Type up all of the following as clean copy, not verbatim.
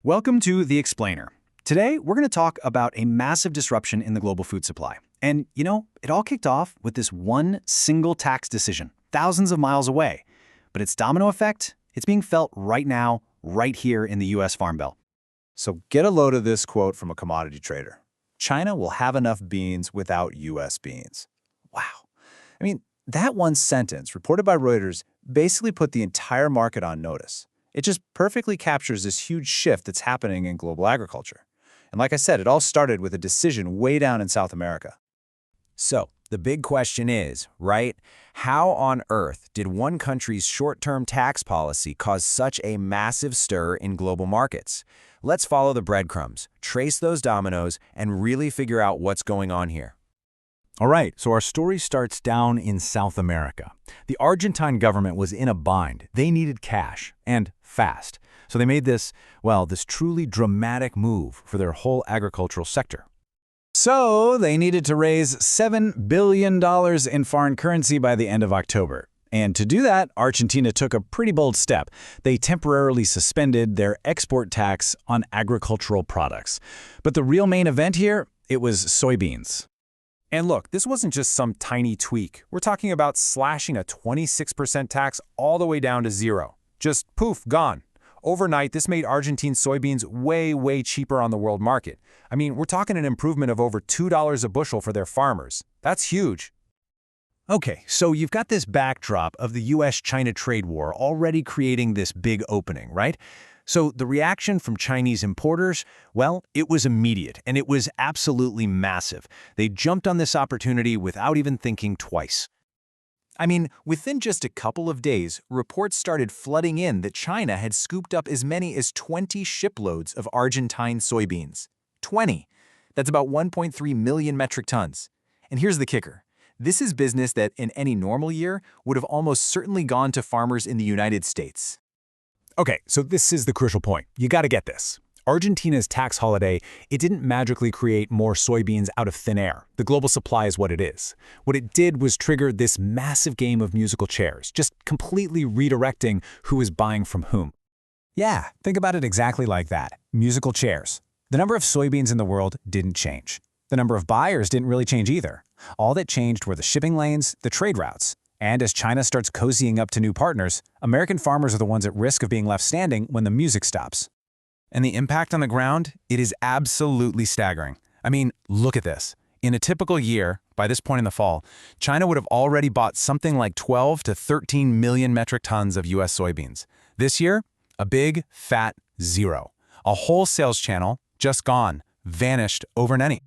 Welcome to The Explainer. Today, we're going to talk about a massive disruption in the global food supply. And, it all kicked off with this one single tax decision, thousands of miles away. But its domino effect, it's being felt right now, right here in the U.S. Farm Belt. So get a load of this quote from a commodity trader. China will have enough beans without U.S. beans. Wow. I mean, that one sentence, reported by Reuters, basically put the entire market on notice. It just perfectly captures this huge shift that's happening in global agriculture. And like I said, it all started with a decision way down in South America. So, the big question is, right? How on earth did one country's short-term tax policy cause such a massive stir in global markets? Let's follow the breadcrumbs, trace those dominoes, and really figure out what's going on here. All right, so our story starts down in South America. The Argentine government was in a bind. They needed cash, and fast. So they made this truly dramatic move for their whole agricultural sector. So they needed to raise $7 billion in foreign currency by the end of October. And to do that, Argentina took a pretty bold step. They temporarily suspended their export tax on agricultural products. But the real main event here, it was soybeans. And look, this wasn't just some tiny tweak. We're talking about slashing a 26% tax all the way down to zero. Just poof, gone. Overnight, this made Argentine soybeans way cheaper on the world market. I mean, we're talking an improvement of over $2 a bushel for their farmers. That's huge. Okay, so you've got this backdrop of the US-China trade war already creating this big opening, right? So the reaction from Chinese importers, well, it was immediate, and it was absolutely massive. They jumped on this opportunity without even thinking twice. I mean, within just a couple of days, reports started flooding in that China had scooped up as many as 20 shiploads of Argentine soybeans. 20! That's about 1.3 million metric tons. And here's the kicker. This is business that, in any normal year, would have almost certainly gone to farmers in the United States. Okay, so this is the crucial point. You gotta get this. Argentina's tax holiday, it didn't magically create more soybeans out of thin air. The global supply is what it is. What it did was trigger this massive game of musical chairs, just completely redirecting who is buying from whom. Yeah, think about it exactly like that. Musical chairs. The number of soybeans in the world didn't change. The number of buyers didn't really change either. All that changed were the shipping lanes, the trade routes. And as China starts cozying up to new partners, American farmers are the ones at risk of being left standing when the music stops. And the impact on the ground, it is absolutely staggering. I mean, look at this. In a typical year, by this point in the fall, China would have already bought something like 12 to 13 million metric tons of U.S. soybeans. This year, a big, fat zero. A whole sales channel just gone, vanished overnight.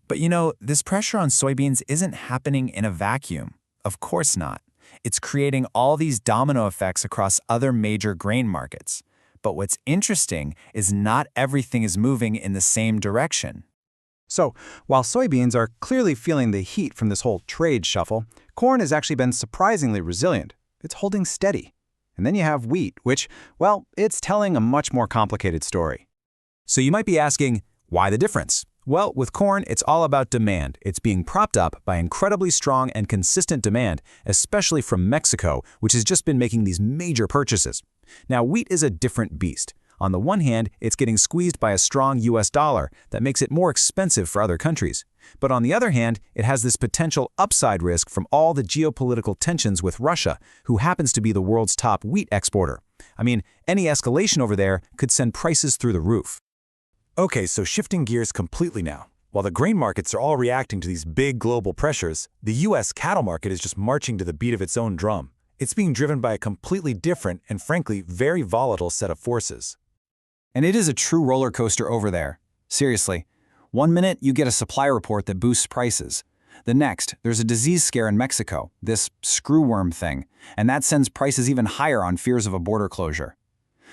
But this pressure on soybeans isn't happening in a vacuum. Of course not. It's creating all these domino effects across other major grain markets. But what's interesting is not everything is moving in the same direction. So, while soybeans are clearly feeling the heat from this whole trade shuffle, corn has actually been surprisingly resilient. It's holding steady. And then you have wheat, which, it's telling a much more complicated story. So you might be asking, why the difference? Well, with corn, it's all about demand. It's being propped up by incredibly strong and consistent demand, especially from Mexico, which has just been making these major purchases. Now, wheat is a different beast. On the one hand, it's getting squeezed by a strong US dollar that makes it more expensive for other countries. But on the other hand, it has this potential upside risk from all the geopolitical tensions with Russia, who happens to be the world's top wheat exporter. I mean, any escalation over there could send prices through the roof. Okay, so shifting gears completely now. While the grain markets are all reacting to these big global pressures, the U.S. cattle market is just marching to the beat of its own drum. It's being driven by a completely different and frankly very volatile set of forces. And it is a true roller coaster over there. Seriously. One minute, you get a supply report that boosts prices. The next, there's a disease scare in Mexico, this screwworm thing, and that sends prices even higher on fears of a border closure.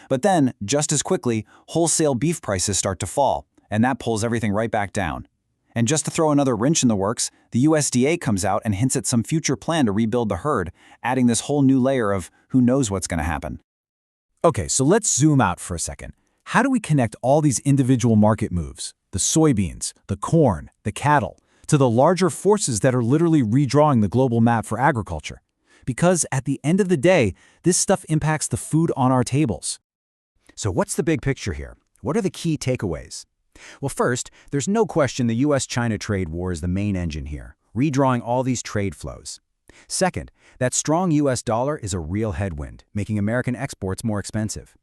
But then, just as quickly, wholesale beef prices start to fall, and that pulls everything right back down. And just to throw another wrench in the works, the USDA comes out and hints at some future plan to rebuild the herd, adding this whole new layer of who knows what's going to happen. Okay, so let's zoom out for a second. How do we connect all these individual market moves, the soybeans, the corn, the cattle, to the larger forces that are literally redrawing the global map for agriculture? Because at the end of the day, this stuff impacts the food on our tables. So what's the big picture here? What are the key takeaways? Well, first, there's no question the US-China trade war is the main engine here, redrawing all these trade flows. Second, that strong US dollar is a real headwind, making American exports more expensive.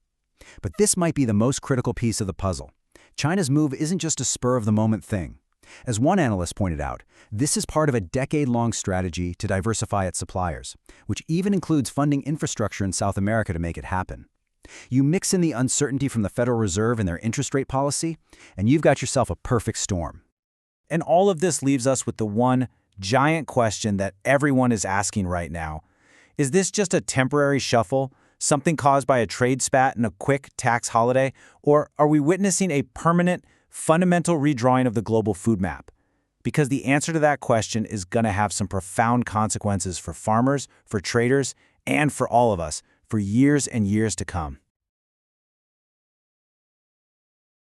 But this might be the most critical piece of the puzzle. China's move isn't just a spur-of-the-moment thing. As one analyst pointed out, this is part of a decade-long strategy to diversify its suppliers, which even includes funding infrastructure in South America to make it happen. You mix in the uncertainty from the Federal Reserve and their interest rate policy, and you've got yourself a perfect storm. And all of this leaves us with the one giant question that everyone is asking right now. Is this just a temporary shuffle, something caused by a trade spat and a quick tax holiday, or are we witnessing a permanent, fundamental redrawing of the global food map? Because the answer to that question is going to have some profound consequences for farmers, for traders, and for all of us for years and years to come.